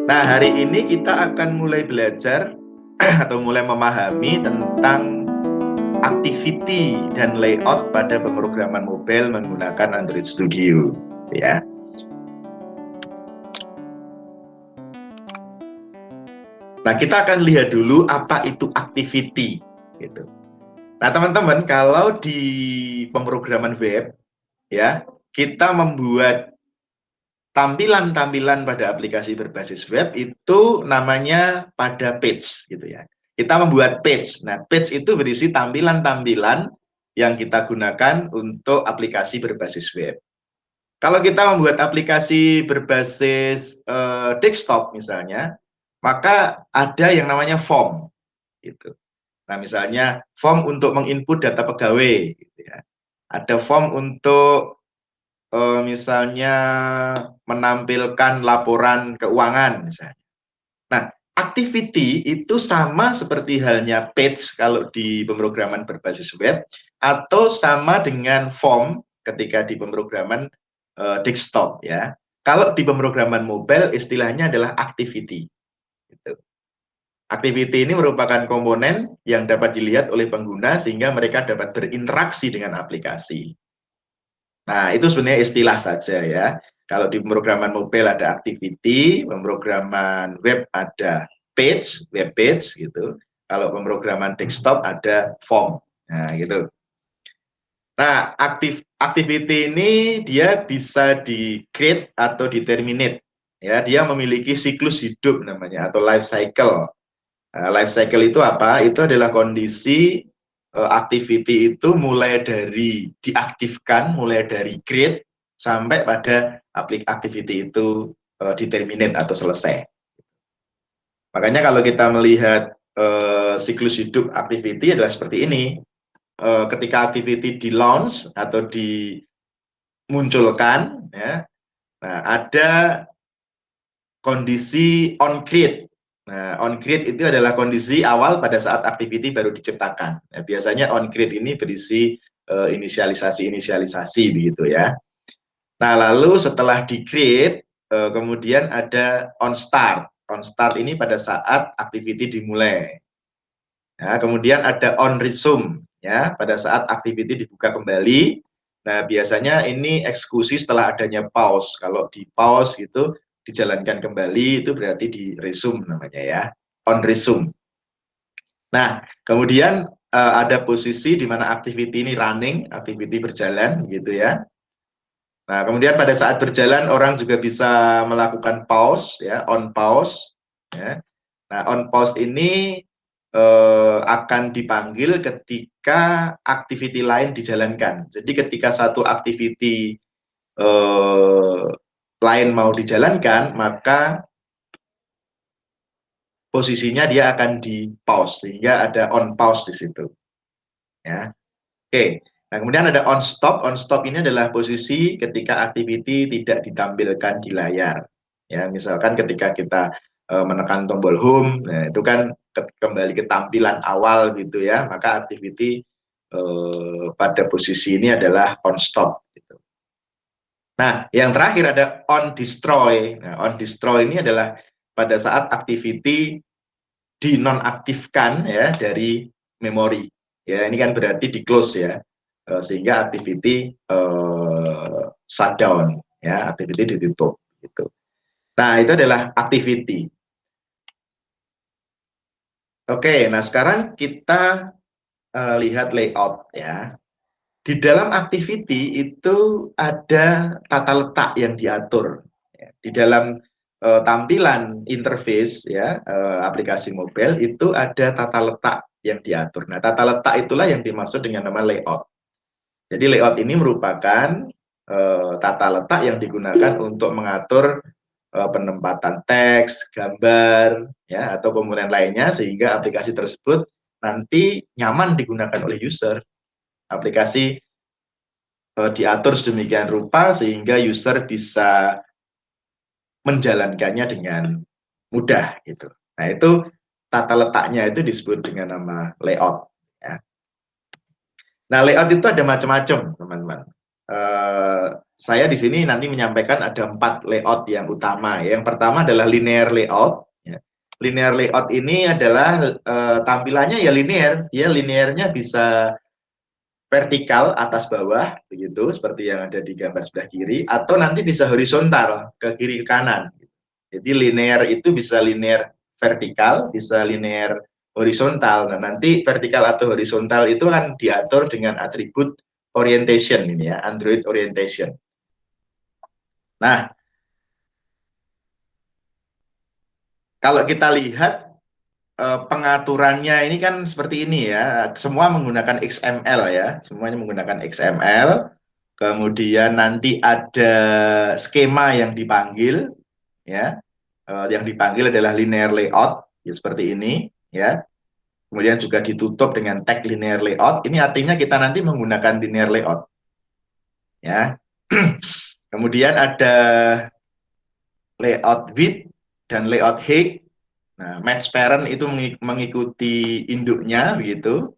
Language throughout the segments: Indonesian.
Nah, hari ini kita akan mulai belajar atau mulai memahami tentang activity dan layout pada pemrograman mobile menggunakan Android Studio, ya. Nah, kita akan lihat dulu apa itu activity, gitu. Nah, teman-teman, kalau di pemrograman web, ya, kita membuat tampilan-tampilan pada aplikasi berbasis web itu namanya pada page, gitu ya. Kita membuat page. Nah, page itu berisi tampilan-tampilan yang kita gunakan untuk aplikasi berbasis web. Kalau kita membuat aplikasi berbasis desktop misalnya, maka ada yang namanya form, gitu. Nah, misalnya form untuk menginput data pegawai, gitu ya. Ada form untuk misalnya menampilkan laporan keuangan misalnya. Nah, activity itu sama seperti halnya page kalau di pemrograman berbasis web atau sama dengan form ketika di pemrograman desktop, ya. Kalau di pemrograman mobile istilahnya adalah activity. Gitu. Activity ini merupakan komponen yang dapat dilihat oleh pengguna sehingga mereka dapat berinteraksi dengan aplikasi. Nah, itu sebenarnya istilah saja, ya. Kalau di pemrograman mobile ada activity, pemrograman web ada page, web page gitu. Kalau pemrograman desktop ada form. Nah, gitu. Nah, activity ini dia bisa di-create atau di-terminate. Ya, dia memiliki siklus hidup namanya atau life cycle. Nah, life cycle itu apa? Itu adalah kondisi activity itu mulai dari diaktifkan, mulai dari create sampai pada activity itu di-terminate atau selesai. Makanya kalau kita melihat siklus hidup activity adalah seperti ini. Ketika activity di launch atau dimunculkan, ya, nah ada kondisi on create. Nah, on create itu adalah kondisi awal pada saat activity baru diciptakan. Nah, biasanya on create ini berisi inisialisasi begitu, ya. Nah, lalu setelah di create, kemudian ada on start. On start ini pada saat activity dimulai. Nah, kemudian ada on resume, ya, pada saat activity dibuka kembali. Nah, biasanya ini eksekusi setelah adanya pause. Kalau di pause gitu dijalankan kembali itu berarti di resume namanya, ya, on resume. Nah, kemudian ada posisi di mana activity ini running, activity berjalan gitu, ya. Nah, kemudian pada saat berjalan orang juga bisa melakukan pause, ya, on pause, ya. Nah, on pause ini akan dipanggil ketika activity lain dijalankan. Jadi ketika satu activity lain mau dijalankan, maka posisinya dia akan di pause sehingga ada on pause di situ. Ya, oke. Nah, kemudian ada on stop. On stop ini adalah posisi ketika activity tidak ditampilkan di layar. Ya, misalkan ketika kita menekan tombol home, nah itu kan kembali ke tampilan awal gitu, ya. Maka activity pada posisi ini adalah on stop. Gitu. Nah, yang terakhir ada on destroy. Nah, on destroy ini adalah pada saat activity dinonaktifkan, ya, dari memori. Ya, ini kan berarti di close, ya, sehingga activity shutdown, ya, activity ditutup gitu. Nah, itu adalah activity. Oke, nah sekarang kita lihat layout, ya. Di dalam activity itu ada tata letak yang diatur, ya. Di dalam tampilan interface, ya, aplikasi mobile itu ada tata letak yang diatur. Nah, tata letak itulah yang dimaksud dengan nama layout. Jadi layout ini merupakan tata letak yang digunakan untuk mengatur penempatan teks, gambar, ya, atau komponen lainnya sehingga aplikasi tersebut nanti nyaman digunakan oleh user. Aplikasi diatur sedemikian rupa sehingga user bisa menjalankannya dengan mudah gitu. Nah, itu tata letaknya itu disebut dengan nama layout, ya. Nah, layout itu ada macam-macam, teman-teman. saya di sini nanti menyampaikan ada 4 layout yang utama. Yang pertama adalah linear layout. Ya. Linear layout ini adalah tampilannya ya linear. Ya, linearnya bisa vertikal atas bawah begitu seperti yang ada di gambar sebelah kiri, atau nanti bisa horizontal ke kiri ke kanan. Jadi linear itu bisa linear vertikal, bisa linear horizontal. Nah, nanti vertikal atau horizontal itu kan diatur dengan atribut orientation ini ya, Android orientation. Nah, kalau kita lihat pengaturannya ini kan seperti ini ya, semua menggunakan XML ya, semuanya menggunakan XML. Kemudian nanti ada skema yang dipanggil ya, yang dipanggil adalah linear layout ya, seperti ini ya. Kemudian juga ditutup dengan tag linear layout. Ini artinya kita nanti menggunakan linear layout ya. Kemudian ada layout width dan layout height. Nah, match parent itu mengikuti induknya begitu.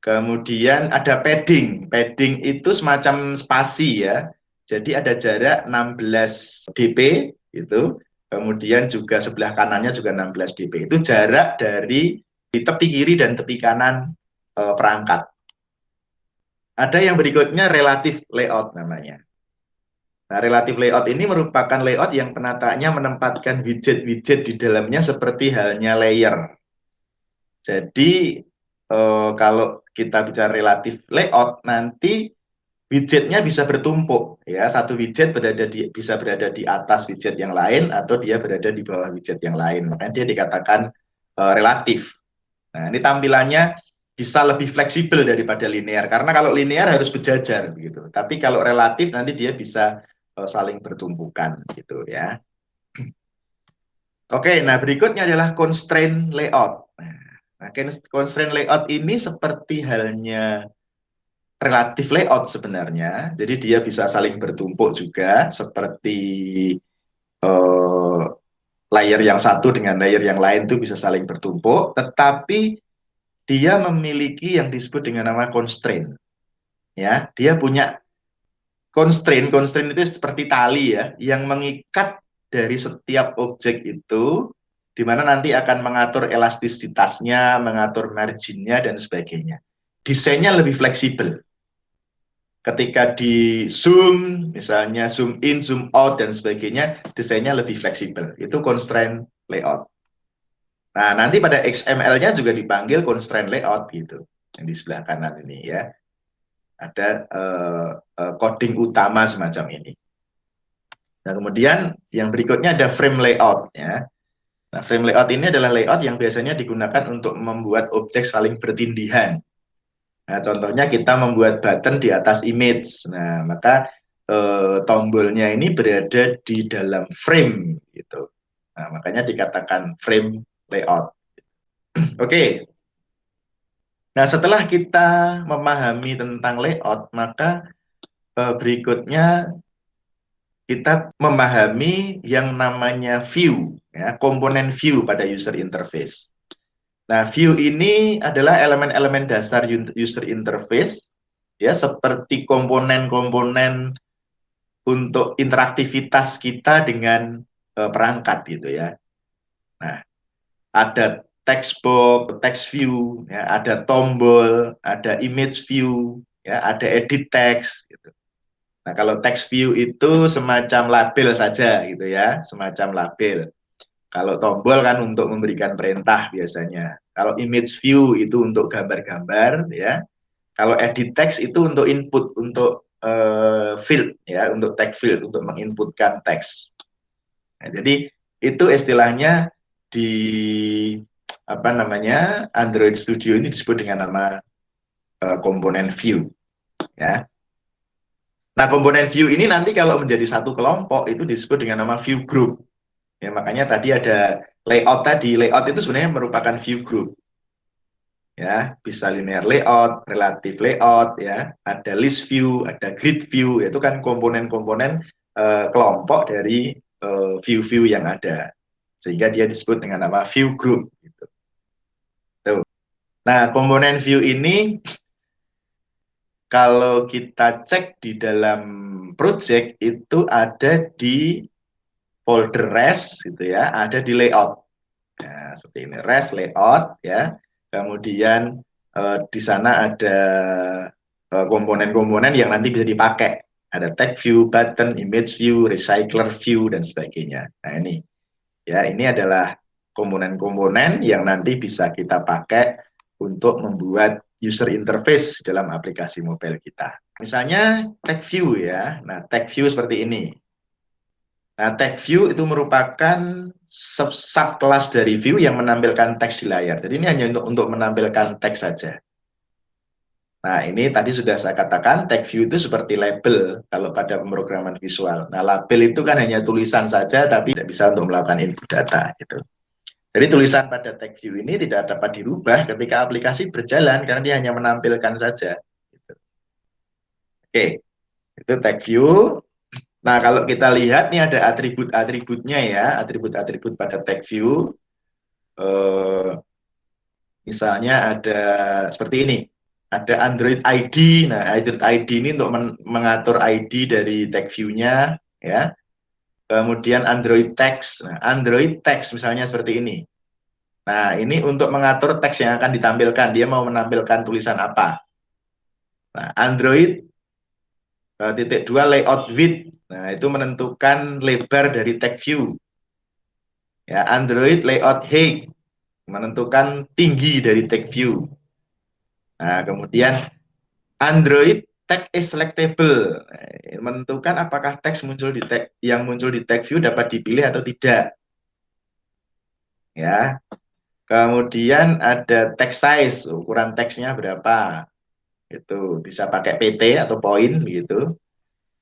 Kemudian ada padding. Padding itu semacam spasi ya. Jadi ada jarak 16 dp itu. Kemudian juga sebelah kanannya juga 16 dp. Itu jarak dari di tepi kiri dan tepi kanan perangkat. Ada yang berikutnya relative layout namanya. Nah, relative layout ini merupakan layout yang penataannya menempatkan widget-widget di dalamnya seperti halnya layer. Jadi kalau kita bicara relative layout, nanti widgetnya bisa bertumpuk ya. Satu widget bisa berada di atas widget yang lain atau dia berada di bawah widget yang lain. Makanya dia dikatakan relatif. Nah, ini tampilannya bisa lebih fleksibel daripada linear karena kalau linear harus berjajar begitu. Tapi kalau relatif nanti dia bisa saling bertumpukan gitu ya. Oke, nah berikutnya adalah constraint layout. Nah, constraint layout ini seperti halnya relatif layout sebenarnya. Jadi dia bisa saling bertumpuk juga seperti layer yang satu dengan layer yang lain itu bisa saling bertumpuk, tetapi dia memiliki yang disebut dengan nama constraint. Ya, dia punya constraint itu seperti tali ya, yang mengikat dari setiap objek itu, di mana nanti akan mengatur elastisitasnya, mengatur marginnya, dan sebagainya. Desainnya lebih fleksibel. Ketika di zoom, misalnya zoom in, zoom out, dan sebagainya, desainnya lebih fleksibel. Itu constraint layout. Nah, nanti pada XML-nya juga dipanggil constraint layout gitu, yang di sebelah kanan ini ya. Ada coding utama semacam ini. Nah, kemudian yang berikutnya ada frame layout ya. Nah, frame layout ini adalah layout yang biasanya digunakan untuk membuat objek saling bertindihan. Nah, contohnya kita membuat button di atas image. Nah, maka tombolnya ini berada di dalam frame gitu. Nah, makanya dikatakan frame layout. Oke. Nah, setelah kita memahami tentang layout, maka berikutnya kita memahami yang namanya view, ya, komponen view pada user interface. Nah, view ini adalah elemen-elemen dasar user interface, ya, seperti komponen-komponen untuk interaktivitas kita dengan perangkat, gitu ya. Nah, ada text box, text view, ya, ada tombol, ada image view, ya, ada edit text. Gitu. Nah, kalau text view itu semacam label saja, gitu ya, semacam label. Kalau tombol kan untuk memberikan perintah biasanya. Kalau image view itu untuk gambar-gambar, ya. Kalau edit text itu untuk input, untuk field, ya, untuk text field, untuk menginputkan teks. Nah, jadi itu istilahnya di apa namanya Android Studio ini disebut dengan nama komponen view, ya. Nah, komponen view ini nanti kalau menjadi satu kelompok itu disebut dengan nama view group. Ya, makanya tadi ada layout tadi. Layout itu sebenarnya merupakan view group. Ya, bisa linear layout, relative layout, ya. Ada list view, ada grid view, itu kan komponen-komponen kelompok dari view-view yang ada. Sehingga dia disebut dengan nama view group gitu. Tuh. Nah, komponen view ini kalau kita cek di dalam project itu ada di folder rest gitu ya, ada di layout. Ya, seperti ini, rest layout ya. Kemudian di sana ada komponen-komponen yang nanti bisa dipakai. Ada tag view, button, image view, recycler view dan sebagainya. Nah, ini ya, ini adalah komponen-komponen yang nanti bisa kita pakai untuk membuat user interface dalam aplikasi mobile kita. Misalnya tag view ya. Nah, tag view seperti ini. Nah, tag view itu merupakan subkelas dari view yang menampilkan teks di layar. Jadi ini hanya untuk menampilkan teks saja. Nah, ini tadi sudah saya katakan, tag view itu seperti label kalau pada pemrograman visual. Nah, label itu kan hanya tulisan saja, tapi tidak bisa untuk melakukan input data. Gitu. Jadi tulisan pada tag view ini tidak dapat dirubah ketika aplikasi berjalan, karena dia hanya menampilkan saja. Gitu. Oke, itu tag view. Nah, kalau kita lihat nih ada atribut-atributnya ya, atribut-atribut pada tag view. Misalnya ada seperti ini, ada Android ID. Nah, Android ID ini untuk mengatur ID dari tag view-nya ya. Kemudian Android text. Nah, Android text misalnya seperti ini. Nah, ini untuk mengatur teks yang akan ditampilkan. Dia mau menampilkan tulisan apa. Nah, Android titik 2 layout width. Nah, itu menentukan lebar dari tag view. Ya, Android layout height menentukan tinggi dari tag view. Nah, kemudian Android tag is selectable, menentukan apakah teks muncul di tag yang muncul di tag view dapat dipilih atau tidak. Ya. Kemudian ada text size, ukuran teksnya berapa. Itu bisa pakai PT atau point gitu.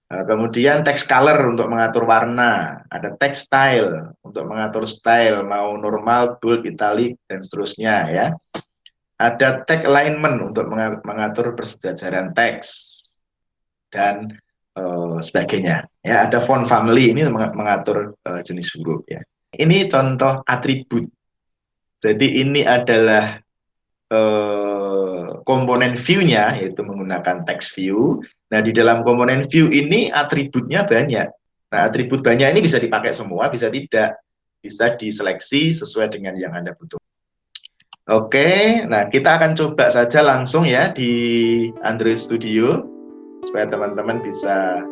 Kemudian text color untuk mengatur warna, ada text style untuk mengatur style, mau normal, bold, italic, dan seterusnya ya. Ada tag alignment untuk mengatur persejajaran teks dan sebagainya. Ya, ada font family ini mengatur jenis huruf ya. Ini contoh atribut. Jadi ini adalah komponen view-nya, yaitu menggunakan text view. Nah, di dalam komponen view ini atributnya banyak. Nah, atribut banyak ini bisa dipakai semua, bisa tidak. Bisa diseleksi sesuai dengan yang Anda butuh. Oke, nah kita akan coba saja langsung ya di Android Studio, supaya teman-teman bisa